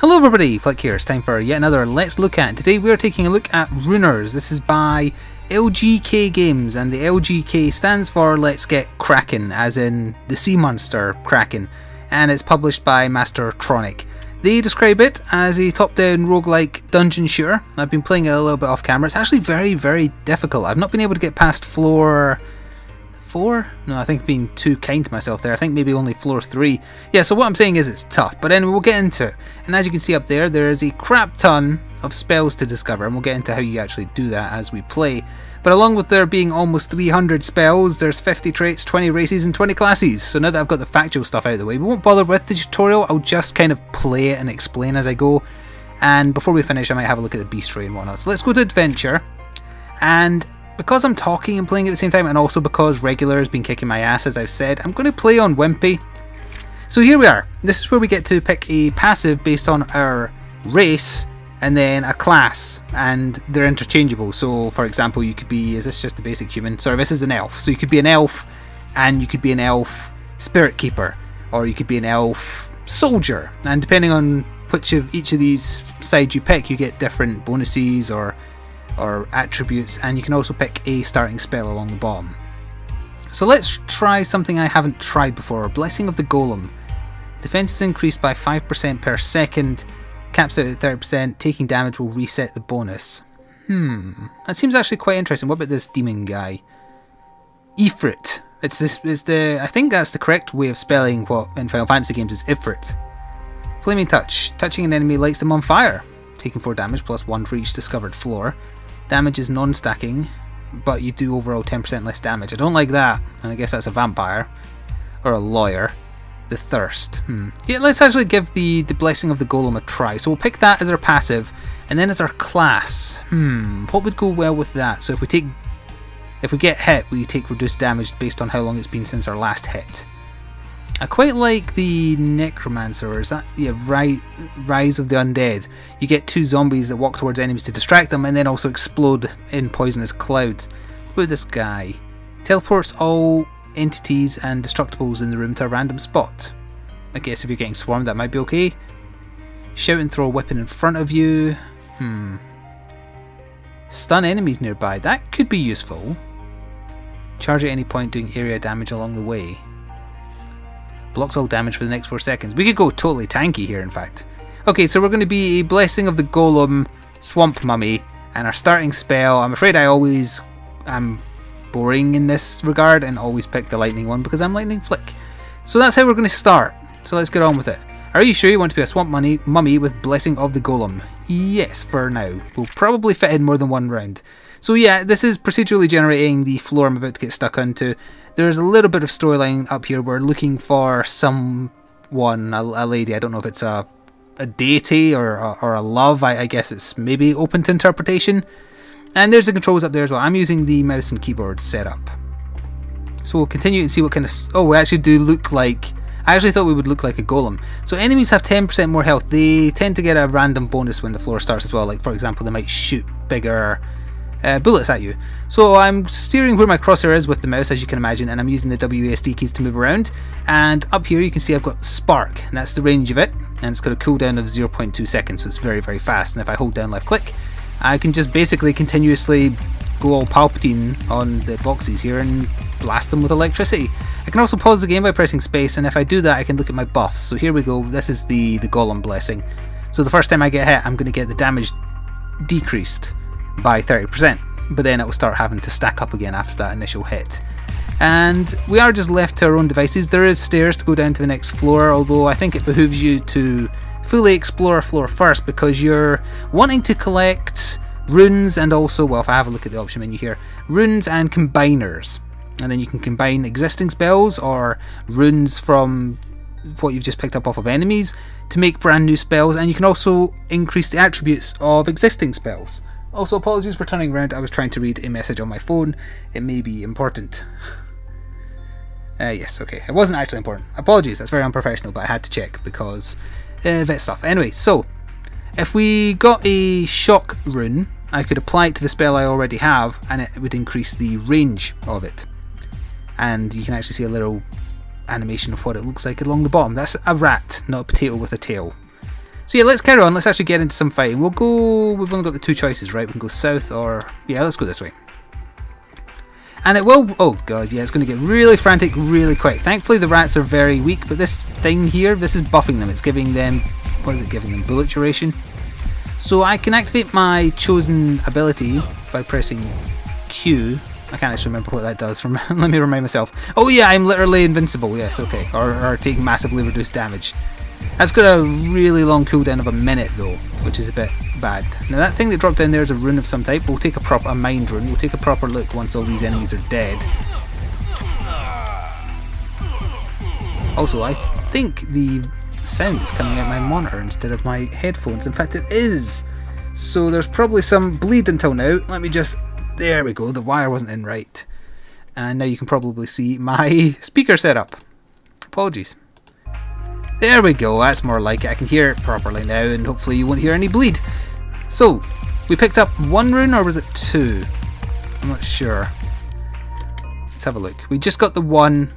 Hello everybody, Flik here. It's time for yet another Let's Look At. Today we are taking a look at Runers. This is by LGK Games, and the LGK stands for Let's Get Kraken, as in the sea monster Kraken, and it's published by Mastertronic. They describe it as a top-down roguelike dungeon shooter. I've been playing it a little bit off camera. It's actually very difficult. I've not been able to get past floor 4? No, I think being too kind to myself there. I think maybe only floor 3. Yeah, so what I'm saying is it's tough, but anyway, we'll get into it. And as you can see up there, there is a crap ton of spells to discover, and we'll get into how you actually do that as we play. But along with there being almost 300 spells, there's 50 traits, 20 races, and 20 classes. So now that I've got the factual stuff out of the way, we won't bother with the tutorial. I'll just kind of play it and explain as I go. And before we finish, I might have a look at the bestiary and whatnot. So let's go to adventure. And because I'm talking and playing at the same time, and also because regular has been kicking my ass, as I've said, I'm going to play on Wimpy. So here we are. This is where we get to pick a passive based on our race, and then a class, and they're interchangeable. So for example, you could be, is this just a basic human? Sorry, this is an elf. So you could be an elf, and you could be an elf spirit keeper, or you could be an elf soldier, and depending on which of each of these sides you pick, you get different bonuses or attributes, and you can also pick a starting spell along the bottom. So let's try something I haven't tried before. Blessing of the Golem. Defense is increased by 5% per second, caps out at 30%, taking damage will reset the bonus. That seems actually quite interesting. What about this demon guy? Ifrit. I think that's the correct way of spelling what in Final Fantasy games is Ifrit. Flaming Touch. Touching an enemy lights them on fire, taking 4 damage plus 1 for each discovered floor. Damage is non-stacking, but you do overall 10% less damage. I don't like that, and I guess that's a vampire or a lawyer. The Thirst. Yeah, let's actually give the Blessing of the Golem a try. So we'll pick that as our passive, and then as our class. What would go well with that? So if we get hit, we take reduced damage based on how long it's been since our last hit. I quite like the Necromancer, or is that, yeah, Rise of the Undead. You get 2 zombies that walk towards enemies to distract them, and then also explode in poisonous clouds. What about this guy? Teleports all entities and destructibles in the room to a random spot. I guess if you're getting swarmed, that might be okay. Shout and throw a weapon in front of you. Stun enemies nearby. That could be useful. Charge at any point, doing area damage along the way. Blocks all damage for the next 4 seconds. We could go totally tanky here, in fact. Okay, so we're going to be a Blessing of the Golem Swamp Mummy, and our starting spell, I'm afraid I always am boring in this regard and always pick the lightning one because I'm Lightning Flik. So that's how we're going to start. So let's get on with it. Are you sure you want to be a Swamp Mummy with Blessing of the Golem? Yes, for now. We'll probably fit in more than one round. So yeah, this is procedurally generating the floor I'm about to get stuck onto. There's a little bit of storyline up here. We're looking for someone, a lady. I don't know if it's a deity or a love. I guess it's maybe open to interpretation. And there's the controls up there as well. I'm using the mouse and keyboard setup. So we'll continue and see what kind of... Oh, we actually do look like... I actually thought we would look like a golem. So enemies have 10% more health. They tend to get a random bonus when the floor starts as well. Like, for example, they might shoot bigger bullets at you. So I'm steering where my crosshair is with the mouse, as you can imagine, and I'm using the WASD keys to move around. And up here you can see I've got Spark, and that's the range of it, and it's got a cooldown of 0.2 seconds, so it's very fast. And if I hold down left click, I can just basically continuously go all Palpatine on the boxes here and blast them with electricity. I can also pause the game by pressing space, and if I do that I can look at my buffs. So here we go, this is the Golem Blessing. So the first time I get hit, I'm going to get the damage decreased by 30%, but then it will start having to stack up again after that initial hit. And we are just left to our own devices. There is stairs to go down to the next floor, although I think it behooves you to fully explore a floor first, because you're wanting to collect runes, and also, well, if I have a look at the option menu here, runes and combiners, and then you can combine existing spells or runes from what you've just picked up off of enemies to make brand new spells, and you can also increase the attributes of existing spells. Also, apologies for turning around, I was trying to read a message on my phone. It may be important. Yes, okay, it wasn't actually important. Apologies, that's very unprofessional, but I had to check because vet stuff. Anyway, so if we got a shock rune, I could apply it to the spell I already have, and it would increase the range of it. And you can actually see a little animation of what it looks like along the bottom. That's a rat, not a potato with a tail. So yeah, let's carry on. Let's actually get into some fighting. We'll go... We've only got the two choices, right? We can go south or... Yeah, let's go this way. And it will... Oh god, yeah, it's going to get really frantic really quick. Thankfully the rats are very weak, but this thing here, this is buffing them. It's giving them... What is it giving them? Bullet duration. So I can activate my chosen ability by pressing Q. I can't actually remember what that does. Let me remind myself. Oh yeah, I'm literally invincible. Yes, okay. Or take massively reduced damage. That's got a really long cooldown of a minute though, which is a bit bad. Now that thing that dropped down there is a rune of some type. We'll take a mind rune. We'll take a proper look once all these enemies are dead. Also, I think the sound is coming out my monitor instead of my headphones. In fact, it is. So there's probably some bleed until now. Let me just... There we go. The wire wasn't in right. And now you can probably see my speaker setup. Apologies. There we go, that's more like it. I can hear it properly now, and hopefully you won't hear any bleed. So, we picked up one rune, or was it two? I'm not sure. Let's have a look. We just got the one.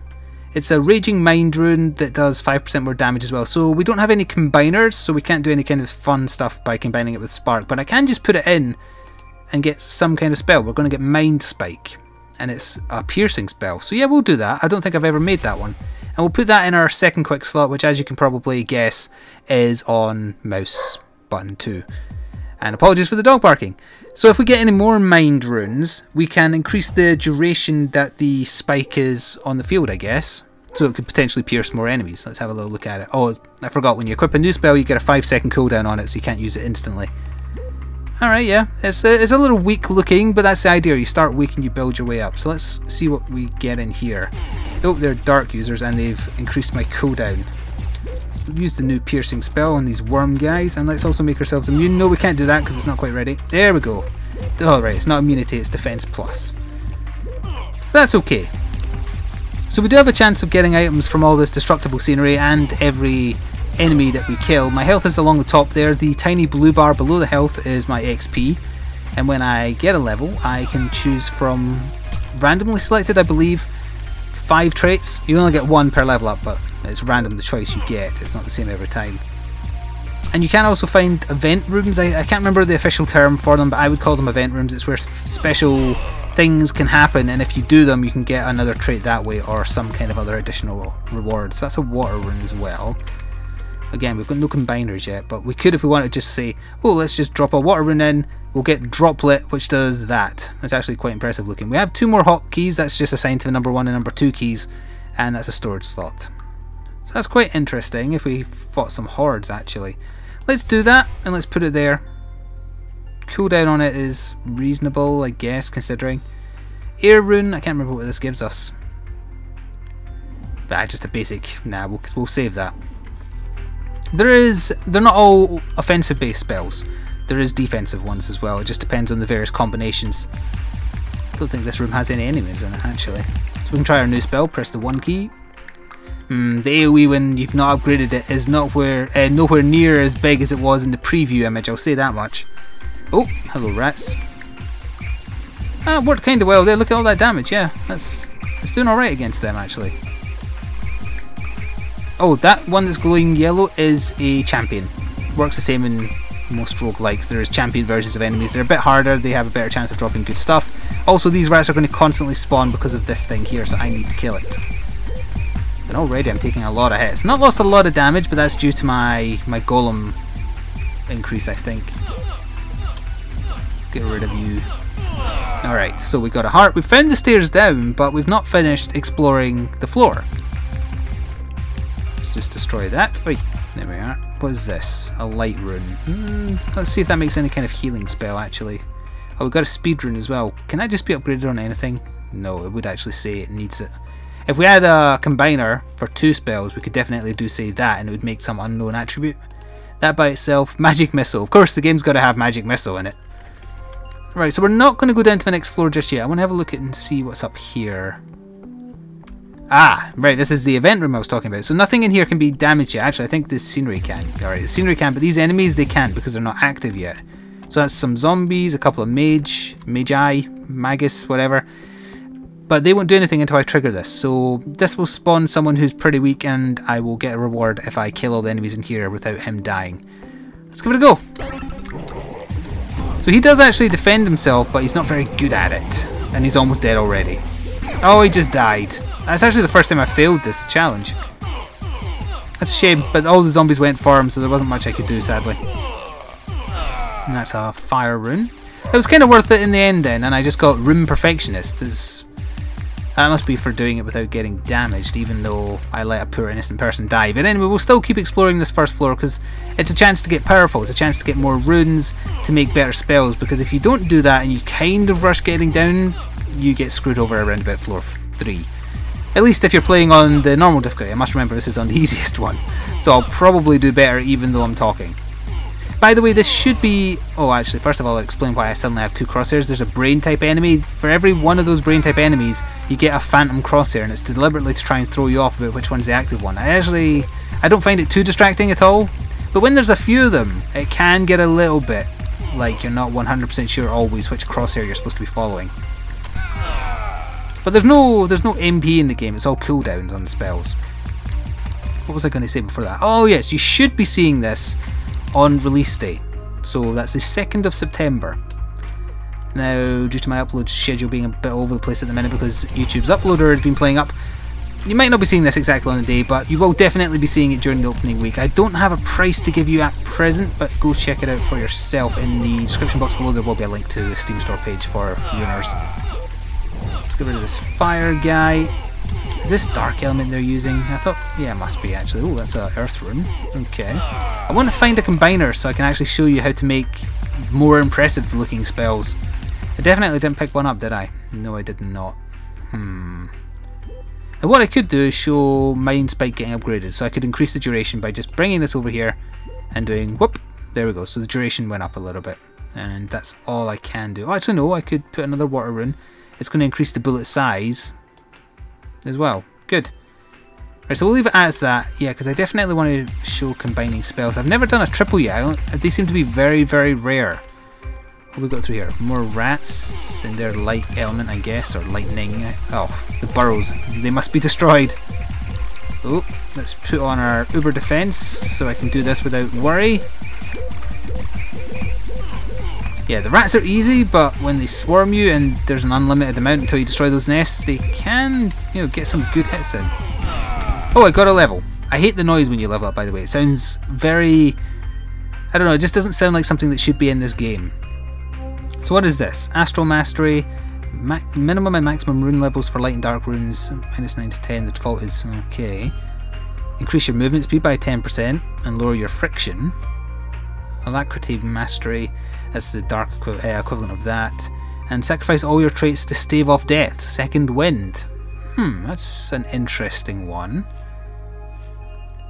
It's a Raging Mind rune that does 5% more damage as well. So we don't have any combiners, so we can't do any kind of fun stuff by combining it with Spark. But I can just put it in and get some kind of spell. We're going to get Mind Spike, and it's a piercing spell. So yeah, we'll do that. I don't think I've ever made that one. And we'll put that in our second quick slot, which as you can probably guess is on mouse button 2. And apologies for the dog barking. So if we get any more mind runes, we can increase the duration that the spike is on the field, I guess. So it could potentially pierce more enemies. Let's have a little look at it. Oh, I forgot, when you equip a new spell you get a 5-second cooldown on it, so you can't use it instantly. Alright, yeah, it's a little weak looking, but that's the idea. You start weak and you build your way up. So let's see what we get in here. Oh, they're dark users and they've increased my cooldown. Let's use the new piercing spell on these worm guys, and let's also make ourselves immune. No, we can't do that because it's not quite ready. There we go. Alright, it's not immunity, it's defense plus. That's okay. So we do have a chance of getting items from all this destructible scenery and every enemy that we kill. My health is along the top there. The tiny blue bar below the health is my XP, and when I get a level I can choose from randomly selected, I believe, 5 traits. You only get 1 per level up, but it's random the choice you get. It's not the same every time. And you can also find event rooms. I can't remember the official term for them, but I would call them event rooms. It's where special things can happen, and if you do them you can get another trait that way or some kind of other additional reward. So that's a water rune as well. Again, we've got no combiners yet, but we could, if we want to, just say, oh, let's just drop a water rune in. We'll get Droplet, which does that. It's actually quite impressive looking. We have 2 more hotkeys. That's just assigned to number 1 and number 2 keys, and that's a storage slot. So that's quite interesting if we fought some hordes, actually. Let's do that, and let's put it there. Cooldown on it is reasonable, I guess, considering. Air rune, I can't remember what this gives us. But just a basic. Nah, we'll save that. They're not all offensive based spells. There is defensive ones as well. It just depends on the various combinations. I don't think this room has any enemies in it actually. So we can try our new spell. Press the 1 key. The AoE when you've not upgraded it is nowhere near as big as it was in the preview image. I'll say that much. Oh, hello rats. Ah, worked kind of well there. Look at all that damage. Yeah, it's doing all right against them actually. Oh, that one that's glowing yellow is a champion. Works the same in most roguelikes. There is champion versions of enemies. They're a bit harder, they have a better chance of dropping good stuff. Also, these rats are going to constantly spawn because of this thing here, so I need to kill it. And already I'm taking a lot of hits. Not lost a lot of damage, but that's due to my golem increase, I think. Let's get rid of you. Alright, so we got a heart. We found the stairs down, but we've not finished exploring the floor. Let's just destroy that. Oi, there we are. What is this? A light rune. Let's see if that makes any kind of healing spell actually. Oh, we've got a speed rune as well. Can that just be upgraded on anything? No, it would actually say it needs it. If we had a combiner for 2 spells, we could definitely do say that, and it would make some unknown attribute. That by itself. Magic missile. Of course the game's got to have magic missile in it. Right, so we're not going to go down to the next floor just yet. I want to have a look at and see what's up here. Ah, right, this is the event room I was talking about. So nothing in here can be damaged yet. Actually, I think the scenery can. Alright, the scenery can, but these enemies, they can't because they're not active yet. So that's some zombies, a couple of magi, magus, whatever. But they won't do anything until I trigger this. So this will spawn someone who's pretty weak, and I will get a reward if I kill all the enemies in here without him dying. Let's give it a go. So he does actually defend himself, but he's not very good at it. And he's almost dead already. Oh, he just died. That's actually the first time I failed this challenge. That's a shame, but all the zombies went for him, so there wasn't much I could do, sadly. And that's a fire rune. It was kind of worth it in the end then, and I just got Rune Perfectionist. That must be for doing it without getting damaged, even though I let a poor innocent person die. But anyway, we'll still keep exploring this first floor, because it's a chance to get powerful. It's a chance to get more runes, to make better spells, because if you don't do that and you kind of rush getting down, you get screwed over around about floor 3. At least if you're playing on the normal difficulty. I must remember this is on the easiest one, so I'll probably do better even though I'm talking. By the way, this should be... Oh, actually, first of all, I'll explain why I suddenly have 2 crosshairs. There's a brain type enemy. For every one of those brain type enemies, you get a phantom crosshair, and it's deliberately to try and throw you off about which one's the active one. I don't find it too distracting at all, but when there's a few of them, it can get a little bit like you're not 100% sure always which crosshair you're supposed to be following. But there's no MP in the game. It's all cooldowns on the spells. What was I going to say before that? Oh yes, you should be seeing this on release day, so that's the 2nd of September. Now, due to my upload schedule being a bit all over the place at the minute because YouTube's uploader has been playing up, you might not be seeing this exactly on the day, but you will definitely be seeing it during the opening week. I don't have a price to give you at present, but go check it out for yourself. In the description box below there will be a link to the Steam store page for Runers. Let's get rid of this fire guy. Is this dark element they're using? I thought, yeah, it must be actually. Oh, that's a earth rune. Okay. I want to find a combiner so I can actually show you how to make more impressive looking spells. I definitely didn't pick one up, did I? No, I did not. Now what I could do is show Mind Spike getting upgraded, so I could increase the duration by just bringing this over here and doing whoop. There we go. So the duration went up a little bit, and that's all I can do. Oh, actually no, I could put another water rune. It's going to increase the bullet size as well. Good. Right, so we'll leave it as that. Yeah, because I definitely want to show combining spells. I've never done a triple yet. They seem to be very, very rare. What have we got through here? More rats in their light element, I guess, or lightning. Oh, the burrows. They must be destroyed. Oh, let's put on our uber defense so I can do this without worry. Yeah, the rats are easy, but when they swarm you and there's an unlimited amount until you destroy those nests, they can, you know, get some good hits in. Oh, I got a level. I hate the noise when you level up, by the way. It sounds very... I don't know, it just doesn't sound like something that should be in this game. So what is this? Astral Mastery, minimum and maximum rune levels for light and dark runes, -9 to 10, the default is okay. Increase your movement speed by 10% and lower your friction. Alacrity Mastery, that's the dark equivalent of that. And sacrifice all your traits to stave off death, Second Wind. That's an interesting one.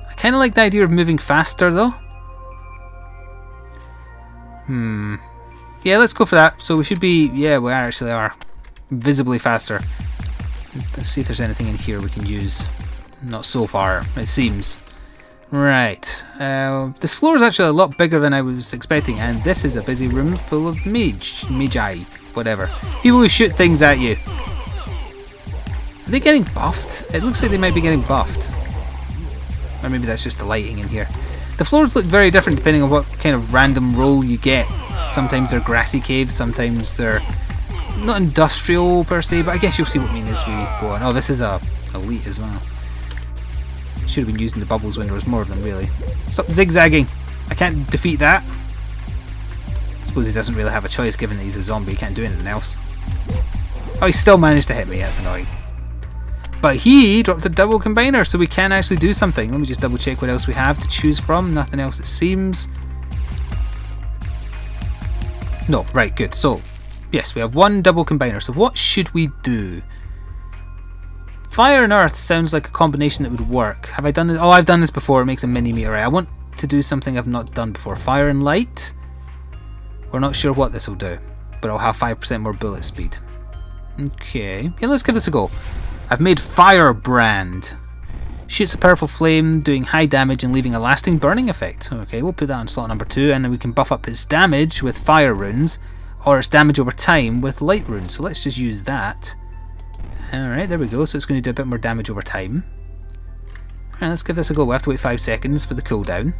I kind of like the idea of moving faster though. Yeah, let's go for that. So we should be, yeah, we actually are visibly faster. Let's see if there's anything in here we can use. Not so far, it seems. Right, this floor is actually a lot bigger than I was expecting, and this is a busy room full of magi, whatever. People who shoot things at you. Are they getting buffed? It looks like they might be getting buffed. Or maybe that's just the lighting in here. The floors look very different depending on what kind of random role you get. Sometimes they're grassy caves, sometimes they're not industrial per se, but I guess you'll see what I mean as we go on. Oh, this is a elite as well. Should have been using the bubbles when there was more of them, really. Stop zigzagging! I can't defeat that. I suppose he doesn't really have a choice given that he's a zombie, he can't do anything else. Oh, he still managed to hit me, that's annoying. But he dropped a double combiner, so we can actually do something. Let me just double check what else we have to choose from. Nothing else it seems. No, right, good. So, yes, we have one double combiner. So what should we do? Fire and earth sounds like a combination that would work. Have I done this? Oh, I've done this before. It makes a mini meteorite. I want to do something I've not done before. Fire and light. We're not sure what this will do, but it'll have 5% more bullet speed. Okay, yeah, let's give this a go. I've made Firebrand. Shoots a powerful flame, doing high damage and leaving a lasting burning effect. Okay, we'll put that on slot number 2, and then we can buff up its damage with fire runes, or its damage over time with light runes. So let's just use that. Alright, there we go. So it's going to do a bit more damage over time. Alright, let's give this a go. We have to wait 5 seconds for the cooldown.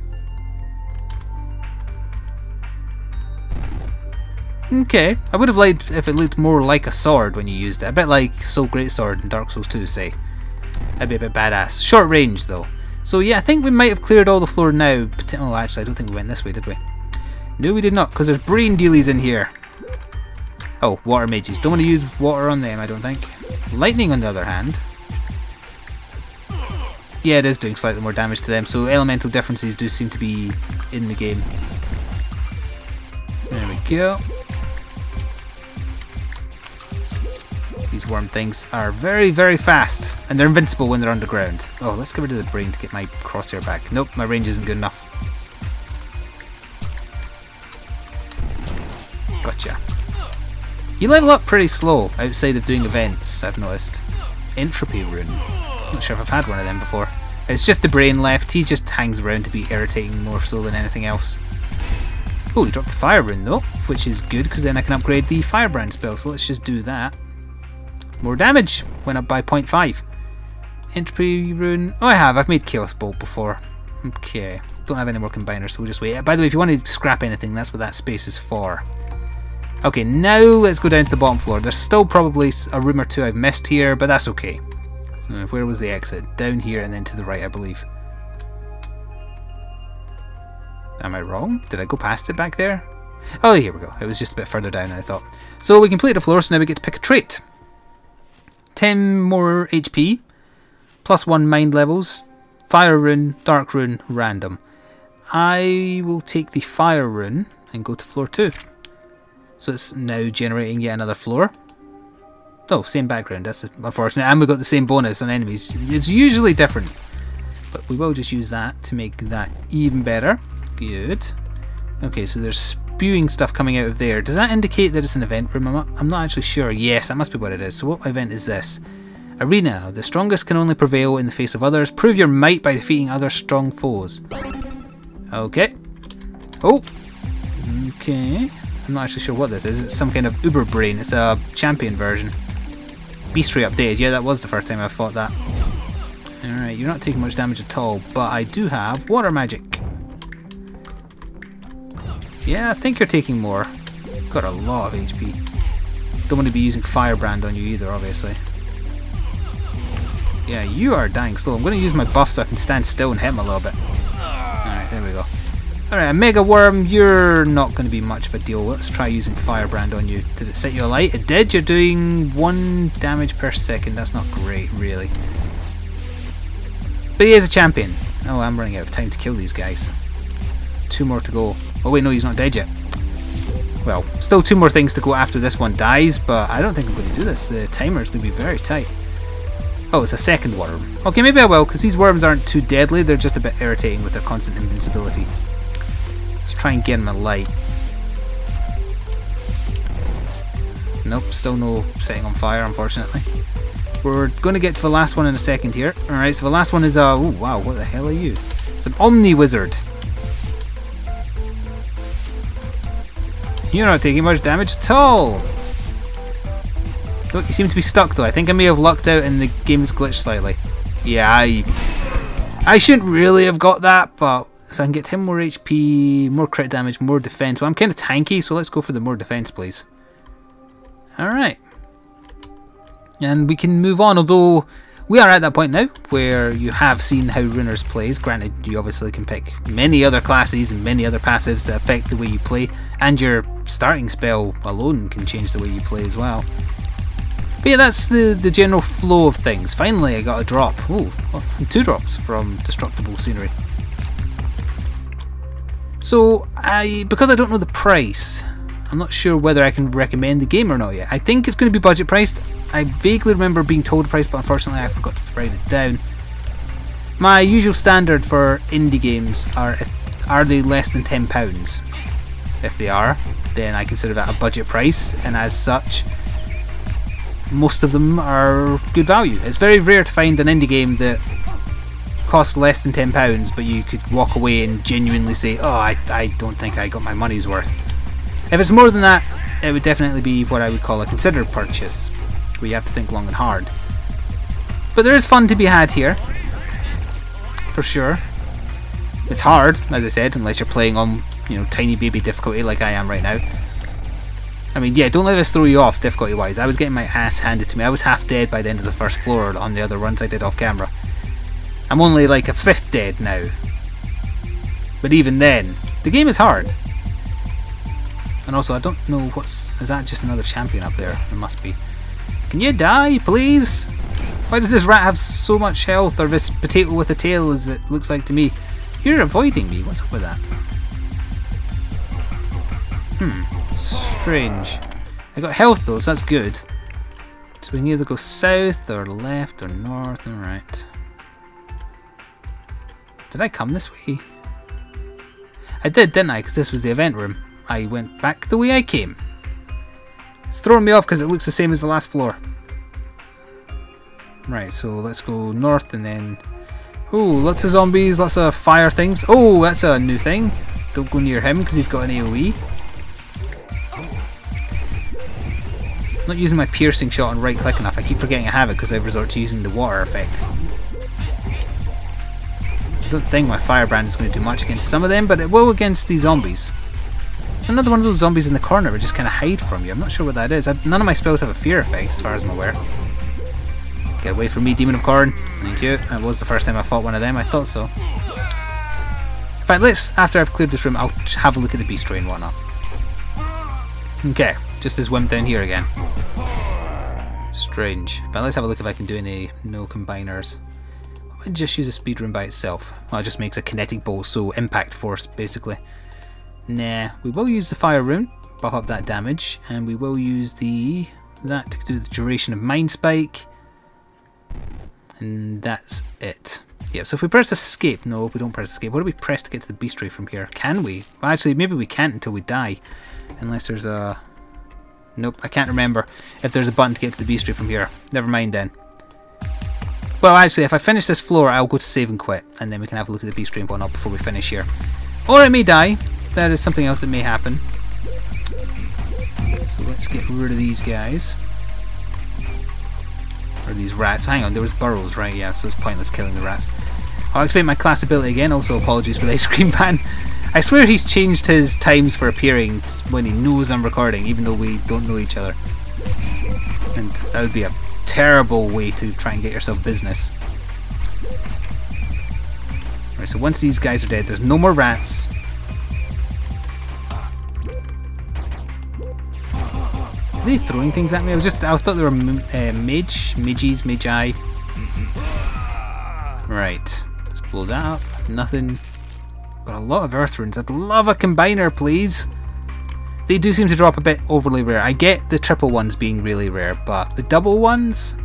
Okay, I would have liked if it looked more like a sword when you used it. A bit like Soul Greatsword in Dark Souls 2, say. That'd be a bit badass. Short range, though. So yeah, I think we might have cleared all the floor now. Oh, actually, I don't think we went this way, did we? No, we did not, because there's brain dealies in here. Oh, water mages. Don't want to use water on them, I don't think. Lightning, on the other hand. Yeah, it is doing slightly more damage to them, so elemental differences do seem to be in the game. There we go. These worm things are very, very fast, and they're invincible when they're underground. Oh, let's get rid of the brain to get my crosshair back. Nope, my range isn't good enough. Gotcha. You level up pretty slow outside of doing events, I've noticed. Entropy rune. Not sure if I've had one of them before. It's just the brain left. He just hangs around to be irritating more so than anything else. Oh, he dropped the fire rune though, which is good because then I can upgrade the firebrand spell. So let's just do that. More damage. Went up by 0.5. Entropy rune. Oh, I have. I've made Chaos Bolt before. Okay. Don't have any more combiners, so we'll just wait. By the way, if you want to scrap anything, that's what that space is for. Okay, now let's go down to the bottom floor. There's still probably a room or two I've missed here, but that's okay. So where was the exit? Down here and then to the right, I believe. Am I wrong? Did I go past it back there? Oh, here we go. It was just a bit further down than I thought. So we completed the floor, so now we get to pick a trait. 10 more HP, plus 1 mind levels, fire rune, dark rune, random. I will take the fire rune and go to floor 2. So it's now generating yet another floor. Oh, same background, that's unfortunate. And we got the same bonus on enemies. It's usually different. But we will just use that to make that even better. Good. Okay, so there's spewing stuff coming out of there. Does that indicate that it's an event room? I'm not actually sure. Yes, that must be what it is. So what event is this? Arena. The strongest can only prevail in the face of others. Prove your might by defeating other strong foes. Okay. Oh. Okay. I'm not actually sure what this is. It's some kind of Uber Brain. It's a champion version. Beastry updated. Yeah, that was the first time I fought that. Alright, you're not taking much damage at all, but I do have water magic. Yeah, I think you're taking more. You've got a lot of HP. Don't want to be using Firebrand on you either, obviously. Yeah, you are dying slow. I'm going to use my buff so I can stand still and hit him a little bit. Alright, there we go. Alright, a Mega Worm, you're not going to be much of a deal. Let's try using Firebrand on you. Did it set you alight? It did. You're doing 1 damage per second. That's not great, really. But he is a champion. Oh, I'm running out of time to kill these guys. 2 more to go. Oh wait, no, he's not dead yet. Well, still 2 more things to go after this one dies, but I don't think I'm going to do this. The timer is going to be very tight. Oh, it's a second worm. Okay, maybe I will, because these worms aren't too deadly. They're just a bit irritating with their constant invincibility. Let's try and get him a light. Nope, still no setting on fire, unfortunately. We're going to get to the last one in a second here. Alright, so the last one is a... Oh, wow, what the hell are you? It's an Omni Wizard. You're not taking much damage at all. Look, you seem to be stuck though. I think I may have lucked out and the game's glitched slightly. Yeah, I shouldn't really have got that, but... So I can get 10 more HP, more crit damage, more defense. Well, I'm kind of tanky, so let's go for the more defense, please. Alright. And we can move on, although we are at that point now where you have seen how Runners plays. Granted, you obviously can pick many other classes and many other passives that affect the way you play, and your starting spell alone can change the way you play as well. But yeah, that's the general flow of things. Finally, I got a drop. Oh, 2 drops from Destructible Scenery. So, because I don't know the price, I'm not sure whether I can recommend the game or not yet. I think it's going to be budget priced. I vaguely remember being told the price, but unfortunately I forgot to write it down. My usual standard for indie games are they less than £10? If they are, then I consider that a budget price, and as such, most of them are good value. It's very rare to find an indie game that costs less than £10, but you could walk away and genuinely say, oh, I don't think I got my money's worth. If it's more than that, it would definitely be what I would call a considered purchase, where you have to think long and hard. But there is fun to be had here, for sure. It's hard, as I said, unless you're playing on, tiny baby difficulty like I am right now. I mean, yeah, don't let this throw you off difficulty-wise. I was getting my ass handed to me. I was half dead by the end of the first floor on the other runs I did off camera. I'm only like a fifth dead now. But even then, the game is hard. And also, I don't know what's... Is that just another champion up there? It must be. Can you die, please? Why does this rat have so much health, or this potato with a tail as it looks like to me? You're avoiding me. What's up with that? Strange. I got health though, so that's good. So we can either go south or left or north and right. Did I come this way? I did, didn't I? Because this was the event room. I went back the way I came. It's throwing me off because it looks the same as the last floor. Right, so let's go north and then... Oh, lots of zombies, lots of fire things. Oh, that's a new thing. Don't go near him because he's got an AoE. I'm not using my piercing shot and right click enough. I keep forgetting I have it because I resort to using the water effect. I don't think my firebrand is going to do much against some of them, but it will against these zombies. It's another one of those zombies in the corner that just kind of hide from you. I'm not sure what that is. None of my spells have a fear effect as far as I'm aware. Get away from me, Demon of Corn. Thank you. That was the first time I fought one of them. I thought so. In fact, let's, after I've cleared this room, I'll have a look at the beast ray and whatnot. Okay, just this wimp down here again. Strange. But let's have a look if I can do any no combiners. I might just use a speed rune by itself. Well, it just makes a kinetic bolt, so impact force basically. Nah, we will use the fire rune, buff up that damage, and we will use that to do the duration of Mind Spike. And that's it. Yeah, so if we press escape, no, we don't press escape. What do we press to get to the beast ray from here? Can we? Well, actually, maybe we can't until we die. Unless there's a... Nope, I can't remember if there's a button to get to the beast ray from here. Never mind then. Well, actually, if I finish this floor, I'll go to save and quit. And then we can have a look at the beast ray and whatnot before we finish here. Or I may die. That is something else that may happen. So let's get rid of these guys. Or these rats. Hang on, there was burrows, right? Yeah, so it's pointless killing the rats. I'll activate my class ability again. Also, apologies for the ice cream ban. I swear he's changed his times for appearing when he knows I'm recording, even though we don't know each other. And that would be a terrible way to try and get yourself business. Right, so once these guys are dead, there's no more rats. Are they throwing things at me? I thought they were magi. Right, let's blow that up. Nothing. Got a lot of earth runes. I'd love a combiner, please. They do seem to drop a bit overly rare. I get the triple ones being really rare, but the double ones?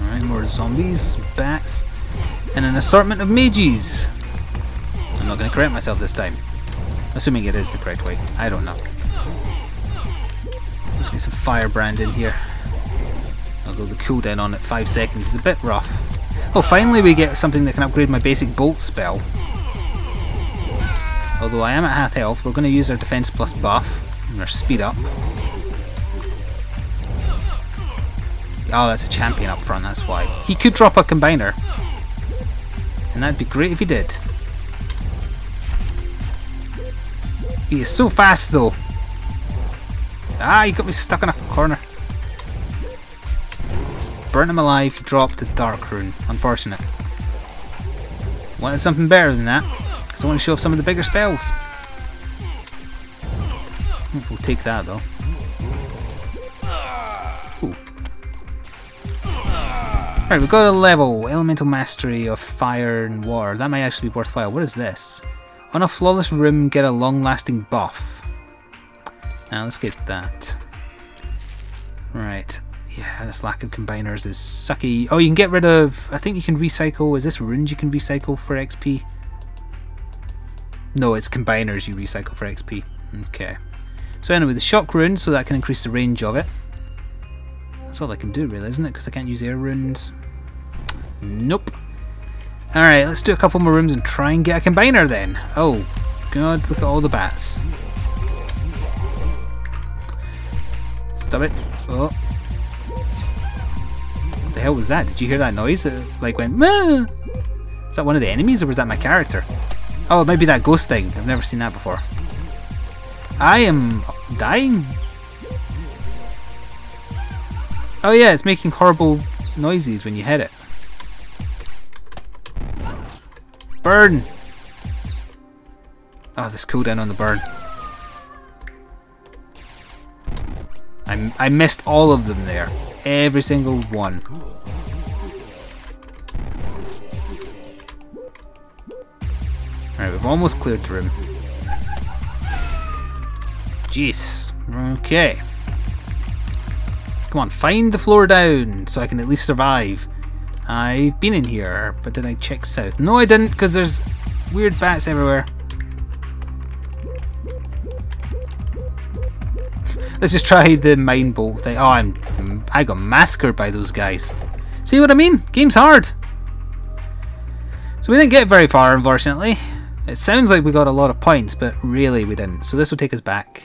Alright, more zombies, bats, and an assortment of mages. I'm not going to correct myself this time. Assuming it is the correct way. I don't know. Let's get some firebrand in here. Although the cooldown on it, 5 seconds, is a bit rough. Oh, finally we get something that can upgrade my basic bolt spell. Although I am at half health, we're going to use our defense plus buff and our speed up. Oh, that's a champion up front, that's why. He could drop a combiner. And that'd be great if he did. He is so fast though. Ah, he got me stuck in a corner. Burnt him alive, he dropped a dark rune. Unfortunate. Wanted something better than that, because I want to show off some of the bigger spells. We'll take that though. Ooh. Right, we've got a level. Elemental Mastery of Fire and Water. That might actually be worthwhile. What is this? On a flawless room, get a long-lasting buff. Now let's get that. Right. Yeah, this lack of combiners is sucky. Oh, you can get rid of... I think you can recycle... Is this runes you can recycle for XP? No, it's combiners you recycle for XP. Okay. So anyway, the shock rune, so that can increase the range of it. That's all I can do really, isn't it? Because I can't use air runes. Nope. Alright, let's do a couple more rooms and try and get a combiner then. Oh, God, look at all the bats. Stop it. Oh. What the hell was that? Did you hear that noise? It like went, Mah! Is that one of the enemies or was that my character? Oh, it might be that ghost thing. I've never seen that before. I am dying. Oh yeah, it's making horrible noises when you hit it. Burn! Oh, this cooldown on the burn. I missed all of them there. Every single one. Right, we've almost cleared the room. Jesus. Okay. Come on, find the floor down so I can at least survive. I've been in here, but did I check south? No, I didn't, because there's weird bats everywhere. Let's just try the mine bolt thing. Oh, I got massacred by those guys. See what I mean? Game's hard. So we didn't get very far, unfortunately. It sounds like we got a lot of points, but really we didn't. So this will take us back.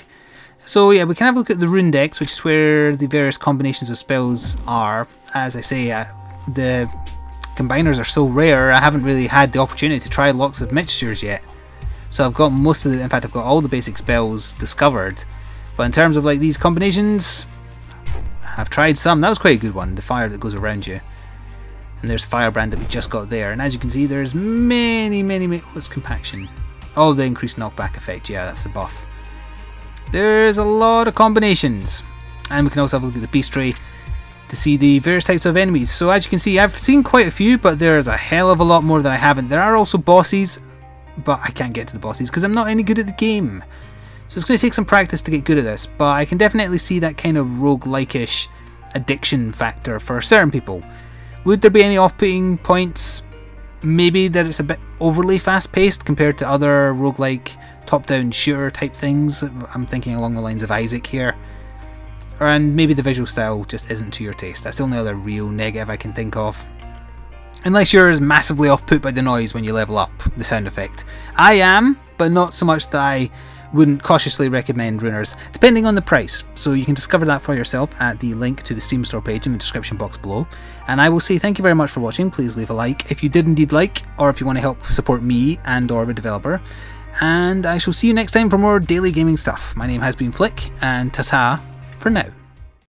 So yeah, we can have a look at the rune decks, which is where the various combinations of spells are. As I say, the combiners are so rare, I haven't really had the opportunity to try lots of mixtures yet. So I've got most of the, in fact I've got all the basic spells discovered. But in terms of like these combinations, I've tried some. That was quite a good one, the fire that goes around you. And there's Firebrand that we just got there. And as you can see, there's many... What's compaction? Oh, the increased knockback effect. Yeah, that's the buff. There's a lot of combinations. And we can also have a look at the beast tree to see the various types of enemies. So as you can see, I've seen quite a few, but there's a hell of a lot more that I haven't. There are also bosses, but I can't get to the bosses because I'm not any good at the game. So it's going to take some practice to get good at this, but I can definitely see that kind of roguelike-ish addiction factor for certain people. Would there be any off-putting points? Maybe that it's a bit overly fast-paced compared to other roguelike top-down shooter type things. I'm thinking along the lines of Isaac here. And maybe the visual style just isn't to your taste. That's the only other real negative I can think of. Unless you're massively off-put by the noise when you level up, the sound effect. I am, but not so much that I wouldn't cautiously recommend Runers, depending on the price. So you can discover that for yourself at the link to the Steam store page in the description box below. And I will say thank you very much for watching. Please leave a like if you did indeed like, or if you want to help support me and or the developer. And I shall see you next time for more daily gaming stuff. My name has been Flik, and ta-ta for now.